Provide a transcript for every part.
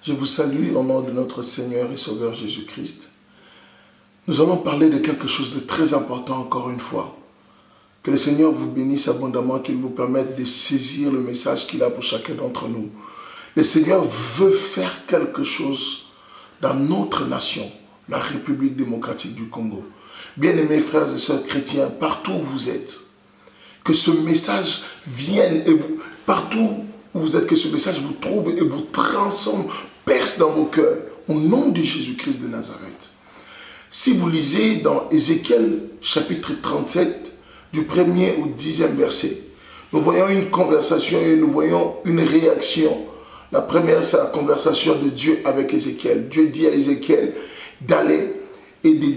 Je vous salue au nom de notre Seigneur et Sauveur Jésus-Christ. Nous allons parler de quelque chose de très important encore une fois. Que le Seigneur vous bénisse abondamment, qu'il vous permette de saisir le message qu'il a pour chacun d'entre nous. Le Seigneur veut faire quelque chose dans notre nation, la République démocratique du Congo. Bien-aimés frères et sœurs chrétiens, partout où vous êtes, que ce message vienne et vous, partout où vous êtes, que ce message vous trouve et vous transforme, perce dans vos cœurs, au nom de Jésus-Christ de Nazareth. Si vous lisez dans Ézéchiel chapitre 37, du 1er au 10e verset, nous voyons une conversation et nous voyons une réaction. La première, c'est la conversation de Dieu avec Ézéchiel. Dieu dit à Ézéchiel d'aller et de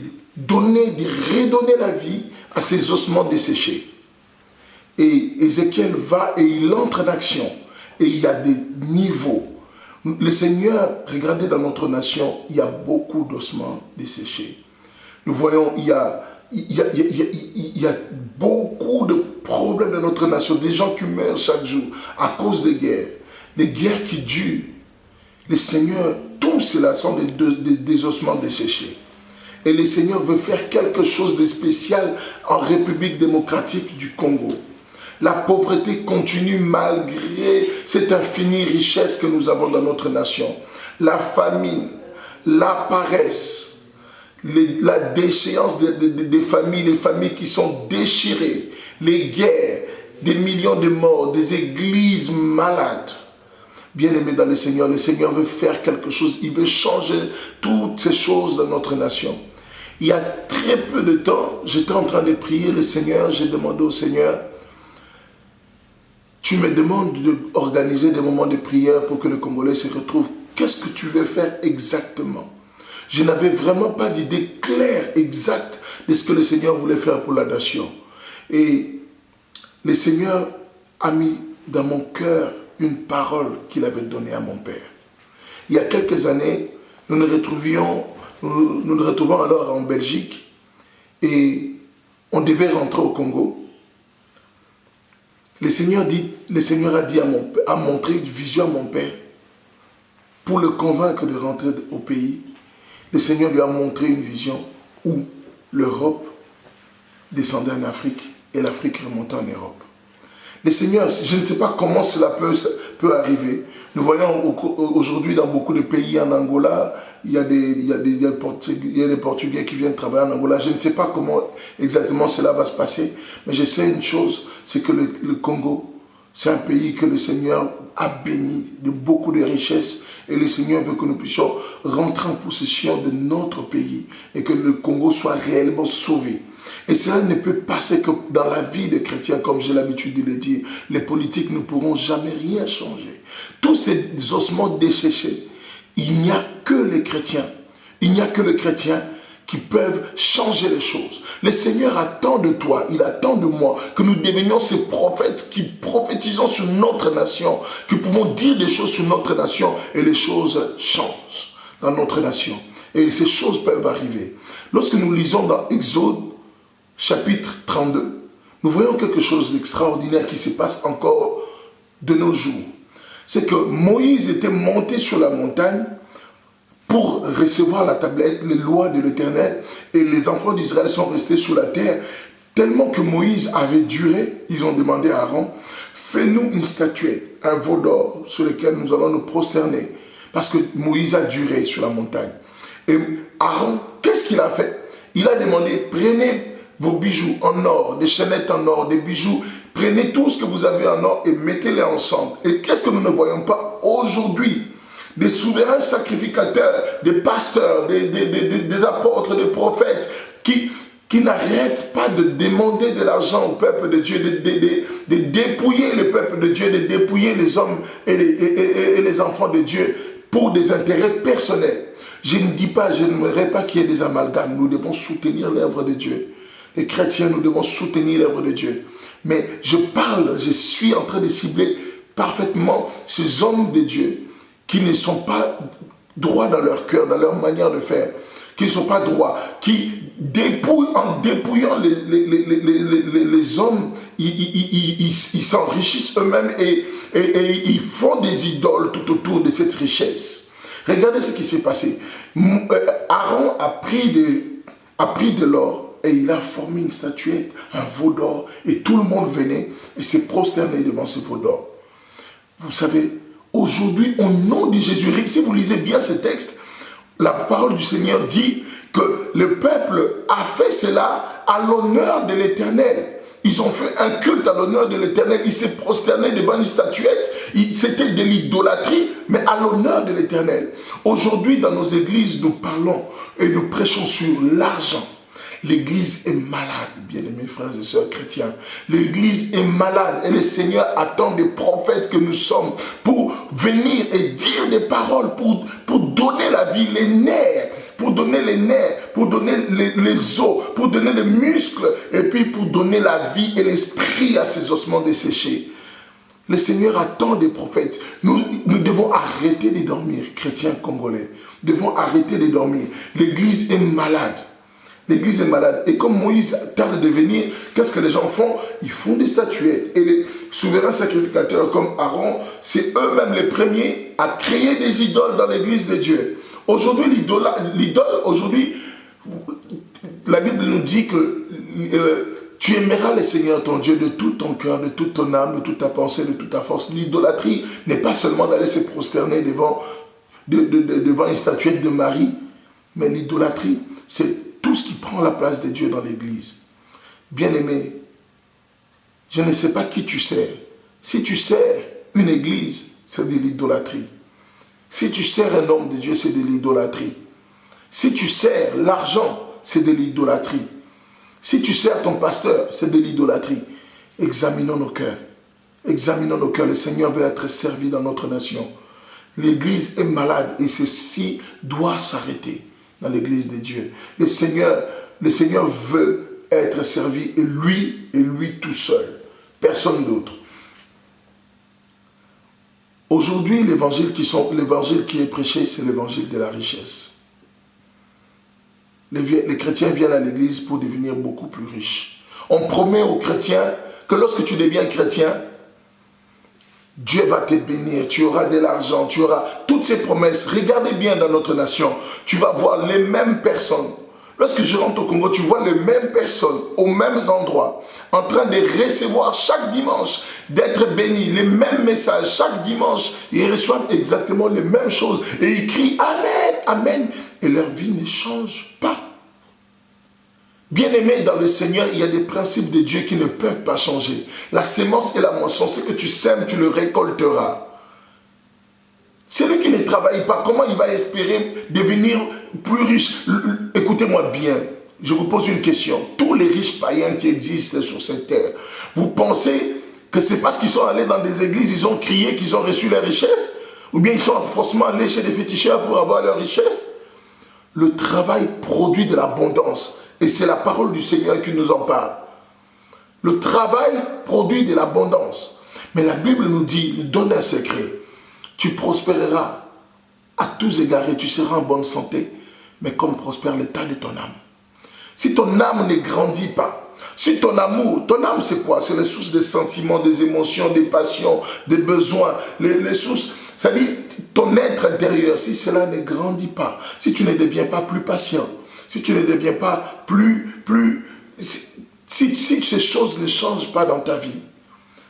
redonner la vie à ses ossements desséchés. Et Ézéchiel va et il entre en action. Et il y a des niveaux. Le Seigneur, regardez dans notre nation, il y a beaucoup d'ossements desséchés. Nous voyons, il y a beaucoup de problèmes dans notre nation. Des gens qui meurent chaque jour à cause des guerres qui durent. Le Seigneur, tout cela sont des ossements desséchés. Et le Seigneur veut faire quelque chose de spécial en République démocratique du Congo. La pauvreté continue malgré cette infinie richesse que nous avons dans notre nation. La famine, la paresse, la déchéance des familles, les familles qui sont déchirées, les guerres, des millions de morts, des églises malades. Bien-aimés dans le Seigneur veut faire quelque chose. Il veut changer toutes ces choses dans notre nation. Il y a très peu de temps, j'étais en train de prier le Seigneur, j'ai demandé au Seigneur, tu me demandes d'organiser des moments de prière pour que le Congolais se retrouve. Qu'est-ce que tu veux faire exactement? Je n'avais vraiment pas d'idée claire, exacte de ce que le Seigneur voulait faire pour la nation. Et le Seigneur a mis dans mon cœur une parole qu'il avait donnée à mon père. Il y a quelques années, nous nous retrouvons alors en Belgique et on devait rentrer au Congo. Le Seigneur a montré une vision à mon père pour le convaincre de rentrer au pays. Le Seigneur lui a montré une vision où l'Europe descendait en Afrique et l'Afrique remontait en Europe. Le Seigneur, je ne sais pas comment cela peut arriver. Nous voyons aujourd'hui dans beaucoup de pays, en Angola, il y a des Portugais qui viennent travailler en Angola. Je ne sais pas comment exactement cela va se passer, mais je sais une chose, c'est que le Congo, c'est un pays que le Seigneur a béni de beaucoup de richesses et le Seigneur veut que nous puissions rentrer en possession de notre pays et que le Congo soit réellement sauvé. Et cela ne peut passer que dans la vie des chrétiens, comme j'ai l'habitude de le dire. Les politiques ne pourront jamais rien changer. Tous ces ossements desséchés, il n'y a que les chrétiens. Il n'y a que les chrétiens qui peuvent changer les choses. Le Seigneur attend de toi, il attend de moi que nous devenions ces prophètes qui prophétisons sur notre nation, qui pouvons dire des choses sur notre nation et les choses changent dans notre nation. Et ces choses peuvent arriver. Lorsque nous lisons dans Exode, chapitre 32, nous voyons quelque chose d'extraordinaire qui se passe encore de nos jours. C'est que Moïse était monté sur la montagne pour recevoir la tablette, les lois de l'Éternel, et les enfants d'Israël sont restés sur la terre. Tellement que Moïse avait duré, ils ont demandé à Aaron, fais-nous une statuette, un veau d'or sur lequel nous allons nous prosterner. Parce que Moïse a duré sur la montagne. Et Aaron, qu'est-ce qu'il a fait? Il a demandé, prenez vos bijoux en or, des chaînettes en or, des bijoux, prenez tout ce que vous avez en or et mettez-les ensemble. Et qu'est-ce que nous ne voyons pas aujourd'hui? Des souverains sacrificateurs, des pasteurs, des apôtres, des prophètes qui n'arrêtent pas de demander de l'argent au peuple de Dieu, de dépouiller le peuple de Dieu, de dépouiller les hommes et les enfants de Dieu pour des intérêts personnels. Je ne dis pas, je n'aimerais pas qu'il y ait des amalgames. Nous devons soutenir l'œuvre de Dieu. Les chrétiens, nous devons soutenir l'œuvre de Dieu. Mais je suis en train de cibler parfaitement ces hommes de Dieu qui ne sont pas droits dans leur cœur, dans leur manière de faire, qui ne sont pas droits, qui dépouillent, en dépouillant les hommes, ils s'enrichissent eux-mêmes et ils font des idoles tout autour de cette richesse. Regardez ce qui s'est passé. Aaron a pris de l'or et il a formé une statuette, un veau d'or, et tout le monde venait et s'est prosterné devant ce veau d'or. Vous savez, aujourd'hui, au nom de Jésus, si vous lisez bien ce texte, la parole du Seigneur dit que le peuple a fait cela à l'honneur de l'Éternel. Ils ont fait un culte à l'honneur de l'Éternel. Ils s'est prosterné devant une statuette. C'était de l'idolâtrie, mais à l'honneur de l'Éternel. Aujourd'hui, dans nos églises, nous parlons et nous prêchons sur l'argent. L'église est malade, bien-aimés frères et sœurs chrétiens. L'église est malade et le Seigneur attend des prophètes que nous sommes pour venir et dire des paroles, pour donner la vie, les nerfs, pour donner les os, pour donner les muscles et puis pour donner la vie et l'esprit à ces ossements desséchés. Le Seigneur attend des prophètes. Nous devons arrêter de dormir, chrétiens congolais. Nous devons arrêter de dormir. L'église est malade. L'église est malade. Et comme Moïse tarde de venir, qu'est-ce que les gens font? Ils font des statuettes. Et les souverains sacrificateurs comme Aaron, c'est eux-mêmes les premiers à créer des idoles dans l'église de Dieu. Aujourd'hui, l'idole, aujourd'hui, la Bible nous dit que tu aimeras le Seigneur ton Dieu de tout ton cœur, de toute ton âme, de toute ta pensée, de toute ta force. L'idolâtrie n'est pas seulement d'aller se prosterner devant une statuette de Marie, mais l'idolâtrie, c'est tout ce qui prend la place de Dieu dans l'église. Bien-aimé, je ne sais pas qui tu sers. Si tu sers une église, c'est de l'idolâtrie. Si tu sers un homme de Dieu, c'est de l'idolâtrie. Si tu sers l'argent, c'est de l'idolâtrie. Si tu sers ton pasteur, c'est de l'idolâtrie. Examinons nos cœurs. Examinons nos cœurs. Le Seigneur veut être servi dans notre nation. L'église est malade et ceci doit s'arrêter dans l'église de Dieu. Le Seigneur veut être servi et lui tout seul. Personne d'autre. Aujourd'hui, l'évangile qui est prêché, c'est l'évangile de la richesse. Les chrétiens viennent à l'église pour devenir beaucoup plus riches. On promet aux chrétiens que lorsque tu deviens chrétien, Dieu va te bénir, tu auras de l'argent, tu auras toutes ces promesses. Regardez bien dans notre nation, tu vas voir les mêmes personnes. Lorsque je rentre au Congo, tu vois les mêmes personnes aux mêmes endroits, en train de recevoir chaque dimanche, d'être bénis, les mêmes messages chaque dimanche. Ils reçoivent exactement les mêmes choses et ils crient Amen, Amen. Et leur vie ne change pas. Bien-aimé dans le Seigneur, il y a des principes de Dieu qui ne peuvent pas changer. La sémence et la moisson, ce que tu sèmes, tu le récolteras. Celui qui ne travaille pas, comment il va espérer devenir plus riche? Écoutez-moi bien, je vous pose une question. Tous les riches païens qui existent sur cette terre, vous pensez que c'est parce qu'ils sont allés dans des églises, ils ont crié qu'ils ont reçu leur richesse? Ou bien ils sont forcément allés chez des féticheurs pour avoir leur richesse? Le travail produit de l'abondance. Et c'est la parole du Seigneur qui nous en parle. Le travail produit de l'abondance. Mais la Bible nous dit, nous donne un secret. Tu prospéreras à tous égards et tu seras en bonne santé, mais comme prospère l'état de ton âme. Si ton âme ne grandit pas, si ton amour, ton âme c'est quoi? C'est les sources des sentiments, des émotions, des passions, des besoins, les sources, c'est-à-dire ton être intérieur, si cela ne grandit pas, si tu ne deviens pas plus patient, si tu ne deviens pas si ces choses ne changent pas dans ta vie,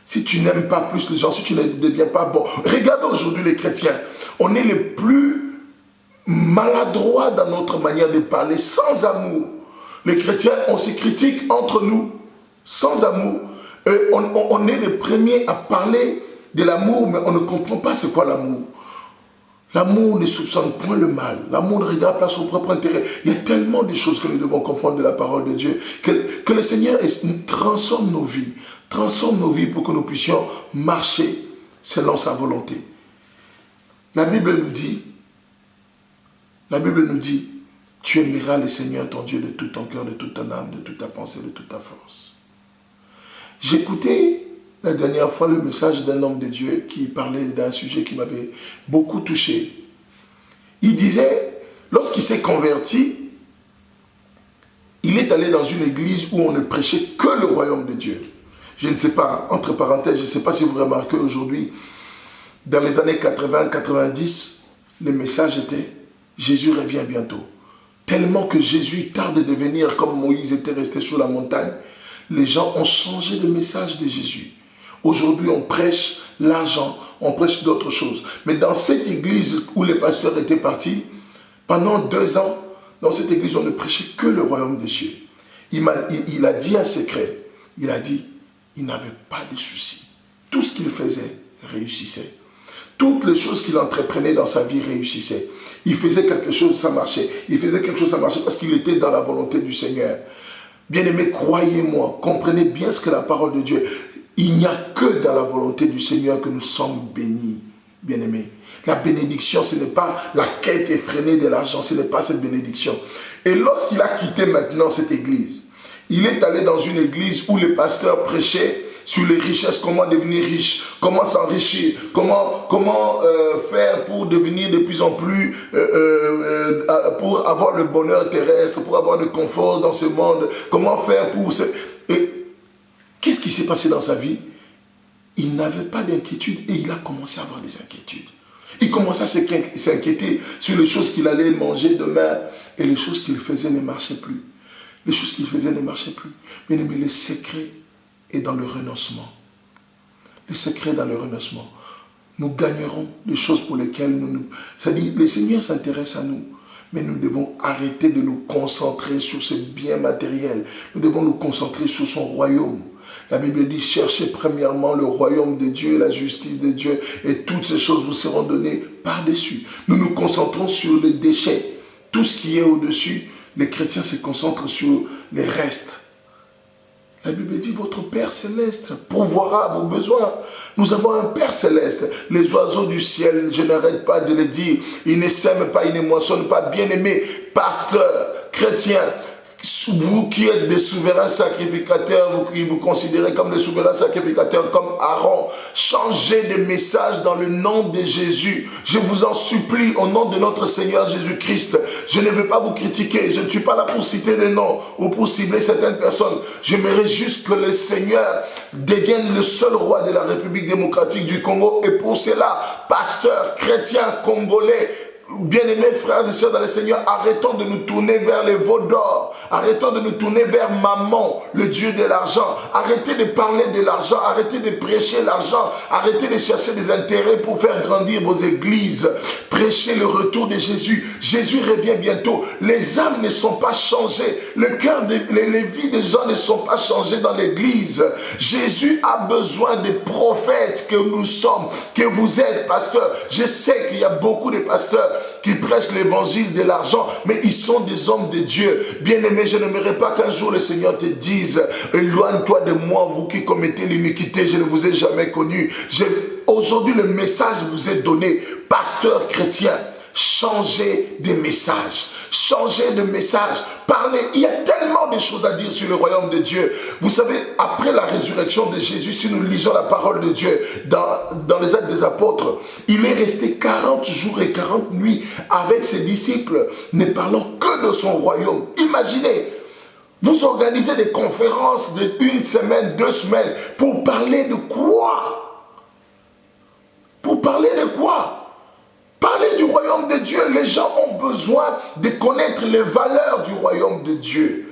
si tu n'aimes pas plus les gens, si tu ne deviens pas bon. Regarde aujourd'hui les chrétiens, on est les plus maladroits dans notre manière de parler, sans amour. Les chrétiens, on se critique entre nous, sans amour. On est les premiers à parler de l'amour, mais on ne comprend pas c'est quoi l'amour. L'amour ne soupçonne point le mal. L'amour ne regarde pas son propre intérêt. Il y a tellement de choses que nous devons comprendre de la parole de Dieu. Que le Seigneur transforme nos vies. Transforme nos vies pour que nous puissions marcher selon sa volonté. La Bible nous dit, tu aimeras le Seigneur ton Dieu de tout ton cœur, de toute ton âme, de toute ta pensée, de toute ta force. J'écoutais la dernière fois le message d'un homme de Dieu qui parlait d'un sujet qui m'avait beaucoup touché. Il disait, lorsqu'il s'est converti, il est allé dans une église où on ne prêchait que le royaume de Dieu. Je ne sais pas, entre parenthèses, je ne sais pas si vous remarquez aujourd'hui, dans les années 80-90, le message était Jésus revient bientôt. Tellement que Jésus tarde de venir comme Moïse était resté sur la montagne, les gens ont changé de message de Jésus. Aujourd'hui, on prêche l'argent, on prêche d'autres choses. Mais dans cette église où les pasteurs étaient partis, pendant 2 ans, dans cette église, on ne prêchait que le royaume des cieux. Il a dit un secret. Il a dit, il n'avait pas de soucis. Tout ce qu'il faisait réussissait. Toutes les choses qu'il entreprenait dans sa vie réussissaient. Il faisait quelque chose, ça marchait. Il faisait quelque chose, ça marchait parce qu'il était dans la volonté du Seigneur. Bien-aimés, croyez-moi, comprenez bien ce que la parole de Dieu. Il n'y a que dans la volonté du Seigneur que nous sommes bénis, bien-aimés. La bénédiction, ce n'est pas la quête effrénée de l'argent, ce n'est pas cette bénédiction. Et lorsqu'il a quitté maintenant cette église, il est allé dans une église où les pasteurs prêchaient sur les richesses, comment devenir riche, comment s'enrichir, comment faire pour devenir de plus en plus, pour avoir le bonheur terrestre, pour avoir le confort dans ce monde, comment faire pour... Et qu'est-ce qui s'est passé dans sa vie? Il n'avait pas d'inquiétude et il a commencé à avoir des inquiétudes. Il commençait à s'inquiéter sur les choses qu'il allait manger demain et les choses qu'il faisait ne marchaient plus. Les choses qu'il faisait ne marchaient plus. Bien aimé, le secret est dans le renoncement. Le secret est dans le renoncement. Nous gagnerons des choses pour lesquelles nous... C'est-à-dire, le Seigneur s'intéresse à nous, mais nous devons arrêter de nous concentrer sur ces biens matériels. Nous devons nous concentrer sur son royaume. La Bible dit, cherchez premièrement le royaume de Dieu, la justice de Dieu, et toutes ces choses vous seront données par-dessus. Nous nous concentrons sur les déchets. Tout ce qui est au-dessus, les chrétiens se concentrent sur les restes. La Bible dit, votre Père Céleste pourvoira à vos besoins. Nous avons un Père Céleste. Les oiseaux du ciel, je n'arrête pas de le dire, ils ne sèment pas, ils ne moissonnent pas. Bien-aimés, pasteurs, chrétiens, vous qui êtes des souverains sacrificateurs, vous qui vous considérez comme des souverains sacrificateurs, comme Aaron, changez de message dans le nom de Jésus. Je vous en supplie, au nom de notre Seigneur Jésus-Christ. Je ne veux pas vous critiquer, je ne suis pas là pour citer des noms ou pour cibler certaines personnes. J'aimerais juste que le Seigneur devienne le seul roi de la République démocratique du Congo. Et pour cela, pasteurs, chrétiens, congolais, bien-aimés frères et sœurs dans le Seigneur, arrêtons de nous tourner vers les veaux d'or. Arrêtons de nous tourner vers Mammon, le Dieu de l'argent. Arrêtez de parler de l'argent. Arrêtez de prêcher l'argent. Arrêtez de chercher des intérêts pour faire grandir vos églises. Prêchez le retour de Jésus. Jésus revient bientôt. Les âmes ne sont pas changées. Le cœur, les vies des gens ne sont pas changées dans l'église. Jésus a besoin des prophètes que nous sommes, que vous êtes, pasteurs. Je sais qu'il y a beaucoup de pasteurs qui prêchent l'évangile de l'argent, mais ils sont des hommes de Dieu. Bien-aimé, je n'aimerais pas qu'un jour le Seigneur te dise, éloigne-toi de moi, vous qui commettez l'iniquité, je ne vous ai jamais connu. Aujourd'hui, le message vous est donné, pasteur chrétien. Changez de message. Changez de message. Parlez. Il y a tellement de choses à dire sur le royaume de Dieu. Vous savez, après la résurrection de Jésus, si nous lisons la parole de Dieu dans les Actes des Apôtres, il est resté 40 jours et 40 nuits avec ses disciples, ne parlant que de son royaume. Imaginez, vous organisez des conférences de 1 semaine, 2 semaines, pour parler de quoi? Pour parler de quoi? Parler du royaume de Dieu. Les gens ont besoin de connaître les valeurs du royaume de Dieu.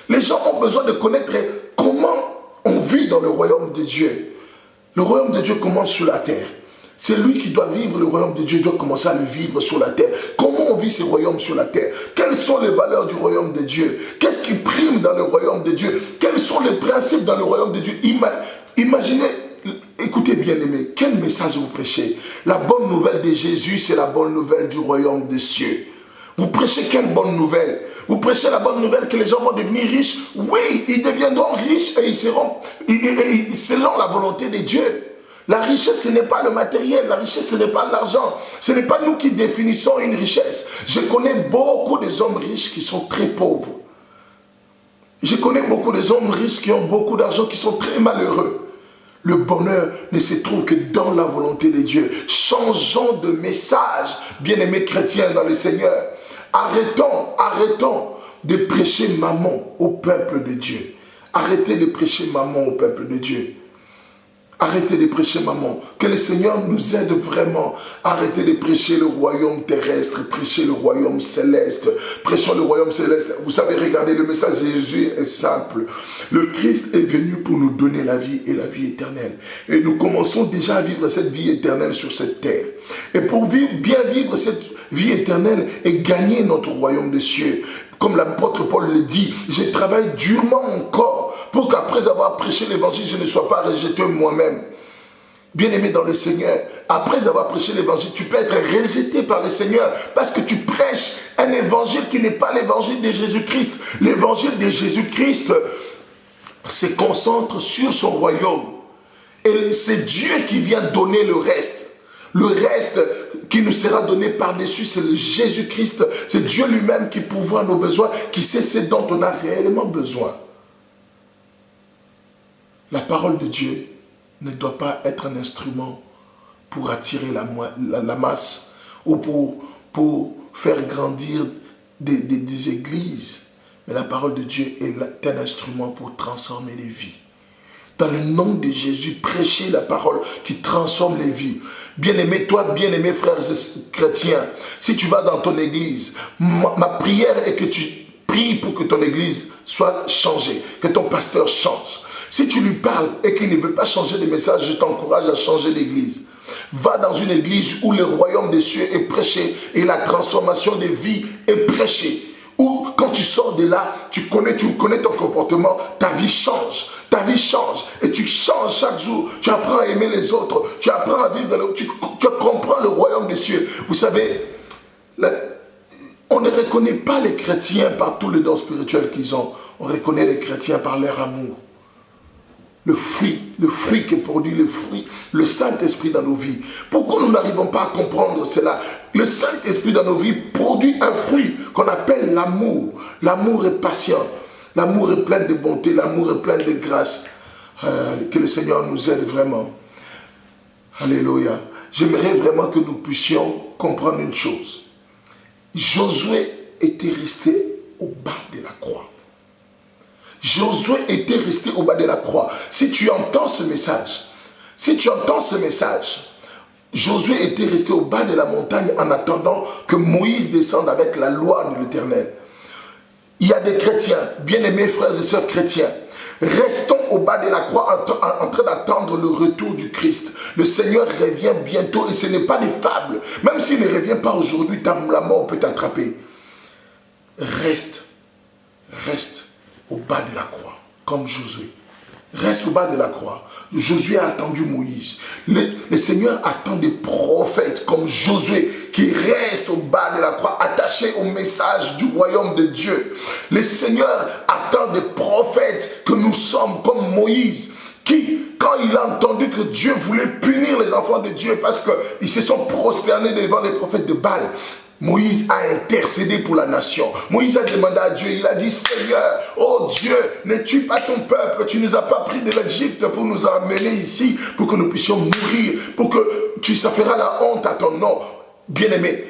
Les gens ont besoin de connaître comment on vit dans le royaume de Dieu. Le royaume de Dieu commence sur la terre. C'est lui qui doit vivre le royaume de Dieu, doit commencer à le vivre sur la terre. Comment on vit ce royaume sur la terre? Quelles sont les valeurs du royaume de Dieu? Qu'est-ce qui prime dans le royaume de Dieu? Quels sont les principes dans le royaume de Dieu? Imaginez. Écoutez bien aimés, quel message vous prêchez? La bonne nouvelle de Jésus, c'est la bonne nouvelle du royaume des cieux. Vous prêchez quelle bonne nouvelle? Vous prêchez la bonne nouvelle que les gens vont devenir riches? Oui, ils deviendront riches et ils seront selon la volonté de Dieu. La richesse, ce n'est pas le matériel, la richesse, ce n'est pas l'argent. Ce n'est pas nous qui définissons une richesse. Je connais beaucoup des hommes riches qui sont très pauvres. Je connais beaucoup des hommes riches qui ont beaucoup d'argent, qui sont très malheureux. Le bonheur ne se trouve que dans la volonté de Dieu. Changeons de message, bien-aimés chrétiens dans le Seigneur. Arrêtons de prêcher Mammon au peuple de Dieu. Arrêtez de prêcher Mammon au peuple de Dieu. Arrêtez de prêcher, maman. Que le Seigneur nous aide vraiment. Arrêtez de prêcher le royaume terrestre, prêcher le royaume céleste. Prêchons le royaume céleste. Vous savez, regardez, le message de Jésus est simple. Le Christ est venu pour nous donner la vie et la vie éternelle. Et nous commençons déjà à vivre cette vie éternelle sur cette terre. Et pour bien vivre cette vie éternelle et gagner notre royaume des cieux, comme l'apôtre Paul le dit, je travaille durement mon corps pour qu'après avoir prêché l'évangile, je ne sois pas rejeté moi-même. Bien-aimé dans le Seigneur, après avoir prêché l'évangile, tu peux être rejeté par le Seigneur parce que tu prêches un évangile qui n'est pas l'évangile de Jésus-Christ. L'évangile de Jésus-Christ se concentre sur son royaume. Et c'est Dieu qui vient donner le reste. Le reste qui nous sera donné par-dessus, c'est Jésus-Christ. C'est Dieu lui-même qui pourvoit nos besoins, qui sait ce dont on a réellement besoin. La parole de Dieu ne doit pas être un instrument pour attirer la masse ou pour faire grandir des églises. Mais la parole de Dieu est un instrument pour transformer les vies. Dans le nom de Jésus, prêchez la parole qui transforme les vies. Bien-aimé, toi, bien-aimé frères chrétiens, si tu vas dans ton église, ma prière est que tu pries pour que ton église soit changée, que ton pasteur change. Si tu lui parles et qu'il ne veut pas changer de message, je t'encourage à changer d'église. Va dans une église où le royaume des cieux est prêché et la transformation des vies est prêchée. Ou quand tu sors de là, tu connais ton comportement, ta vie change. Ta vie change et tu changes chaque jour. Tu apprends à aimer les autres. Tu apprends à vivre dans le... Tu comprends le royaume des cieux. Vous savez, on ne reconnaît pas les chrétiens par tous les dons spirituels qu'ils ont. On reconnaît les chrétiens par leur amour. Le fruit qui produit le fruit, le Saint-Esprit dans nos vies. Pourquoi nous n'arrivons pas à comprendre cela? Le Saint-Esprit dans nos vies produit un fruit qu'on appelle l'amour. L'amour est patient. L'amour est plein de bonté, l'amour est plein de grâce. Que le Seigneur nous aide vraiment. Alléluia. J'aimerais vraiment que nous puissions comprendre une chose. Josué était resté au bas de la croix. Josué était resté au bas de la croix. Si tu entends ce message, Josué était resté au bas de la montagne en attendant que Moïse descende avec la loi de l'Éternel. Il y a des chrétiens, bien-aimés frères et sœurs chrétiens, restons au bas de la croix en train d'attendre le retour du Christ. Le Seigneur revient bientôt et ce n'est pas des fables. Même s'il ne revient pas aujourd'hui, la mort peut t'attraper. Reste au bas de la croix, comme Josué. Reste au bas de la croix. Josué a attendu Moïse. Le Seigneur attend des prophètes comme Josué qui restent au bas de la croix, attachés au message du royaume de Dieu. Le Seigneur attend des prophètes que nous sommes comme Moïse qui, quand il a entendu que Dieu voulait punir les enfants de Dieu parce qu'ils se sont prosternés devant les prophètes de Baal, Moïse a intercédé pour la nation. Moïse a demandé à Dieu, il a dit, Seigneur, oh Dieu, ne tue pas ton peuple. Tu ne nous as pas pris de l'Égypte pour nous amener ici, pour que nous puissions mourir, pour que ça fera la honte à ton nom. Bien-aimé,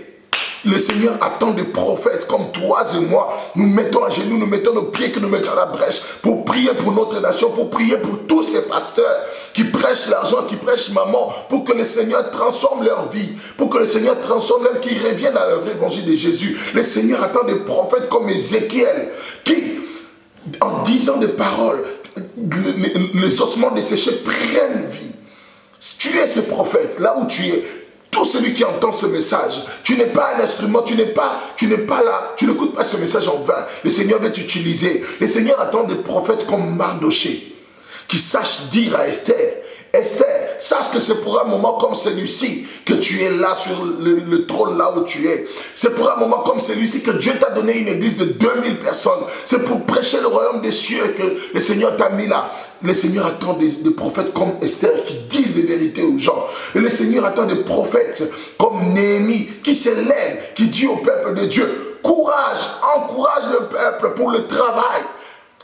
le Seigneur attend des prophètes comme toi et moi. Nous mettons à genoux, nous mettons nos pieds, que nous mettons à la brèche pour prier pour notre nation, pour prier pour tous ces pasteurs qui prêchent l'argent, qui prêchent maman, pour que le Seigneur transforme leur vie, pour que le Seigneur transforme même qu'ils reviennent à l'œuvre évangile de Jésus. Le Seigneur attend des prophètes comme Ézéchiel qui, en disant des paroles, les ossements desséchés prennent vie. Tu es ce prophète, là où tu es. Tout celui qui entend ce message, tu n'es pas un instrument, tu n'es pas là, tu n'écoutes pas ce message en vain. Le Seigneur veut t'utiliser. Le Seigneur attend des prophètes comme Mardoché, qui sachent dire à Esther, Esther, sache que c'est pour un moment comme celui-ci que tu es là sur le trône là où tu es. C'est pour un moment comme celui-ci que Dieu t'a donné une église de 2000 personnes. C'est pour prêcher le royaume des cieux que le Seigneur t'a mis là. Le Seigneur attend des prophètes comme Esther qui disent des vérités aux gens. Et le Seigneur attend des prophètes comme Néhémie qui s'élève, qui dit au peuple de Dieu, courage, encourage le peuple pour le travail.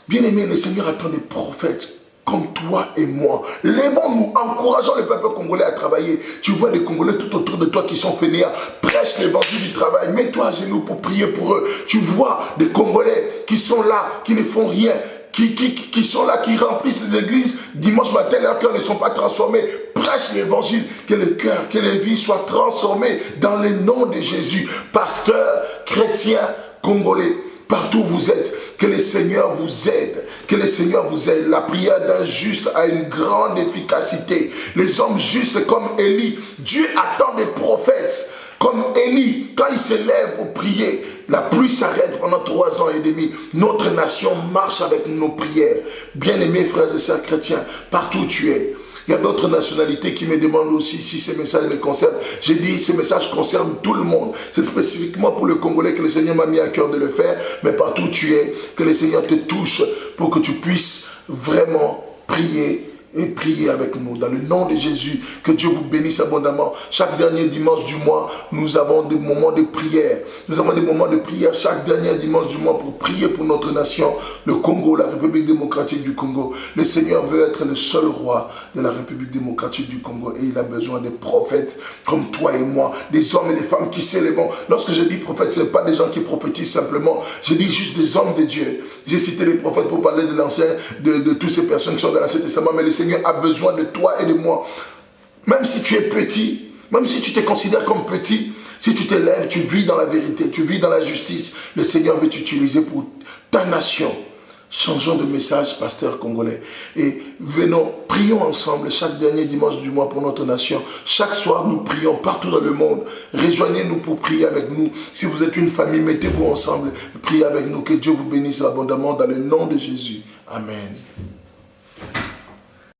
Bien-aimé, le Seigneur attend des prophètes comme toi et moi. Lèvons-nous, encourageons le peuple congolais à travailler. Tu vois des Congolais tout autour de toi qui sont fainéants. Prêche l'évangile du travail. Mets-toi à genoux pour prier pour eux. Tu vois des Congolais qui sont là, qui ne font rien, qui sont là, qui remplissent les églises dimanche matin, leurs cœurs ne sont pas transformés. Prêche l'évangile, que le cœur, que les vies soient transformées dans le nom de Jésus. Pasteurs, chrétiens, congolais, partout où vous êtes, que le Seigneur vous aide, que le Seigneur vous aide. La prière d'un juste a une grande efficacité. Les hommes justes comme Élie, Dieu attend des prophètes comme Élie, quand il se lève pour prier, la pluie s'arrête pendant 3 ans et demi. Notre nation marche avec nos prières. Bien-aimés frères et sœurs chrétiens, partout où tu es. Il y a d'autres nationalités qui me demandent aussi si ces messages me concernent. J'ai dit, ces messages concernent tout le monde. C'est spécifiquement pour le Congolais que le Seigneur m'a mis à cœur de le faire. Mais partout où tu es, que le Seigneur te touche pour que tu puisses vraiment prier et prier avec nous. Dans le nom de Jésus, que Dieu vous bénisse abondamment. Chaque dernier dimanche du mois, nous avons des moments de prière. Nous avons des moments de prière chaque dernier dimanche du mois pour prier pour notre nation, le Congo, la République démocratique du Congo. Le Seigneur veut être le seul roi de la République démocratique du Congo et il a besoin des prophètes comme toi et moi, des hommes et des femmes qui s'élèvent. Lorsque je dis prophète, ce n'est pas des gens qui prophétisent simplement. Je dis juste des hommes de Dieu. J'ai cité les prophètes pour parler de l'ancien, de toutes ces personnes qui sont dans l'Ancien Testament, mais le Seigneur a besoin de toi et de moi. Même si tu es petit, même si tu te considères comme petit, si tu te lèves, tu vis dans la vérité, tu vis dans la justice, le Seigneur veut t'utiliser pour ta nation. Changeons de message, pasteur congolais. Et venons, prions ensemble chaque dernier dimanche du mois pour notre nation. Chaque soir, nous prions partout dans le monde. Rejoignez-nous pour prier avec nous. Si vous êtes une famille, mettez-vous ensemble. Priez avec nous. Que Dieu vous bénisse abondamment dans le nom de Jésus. Amen.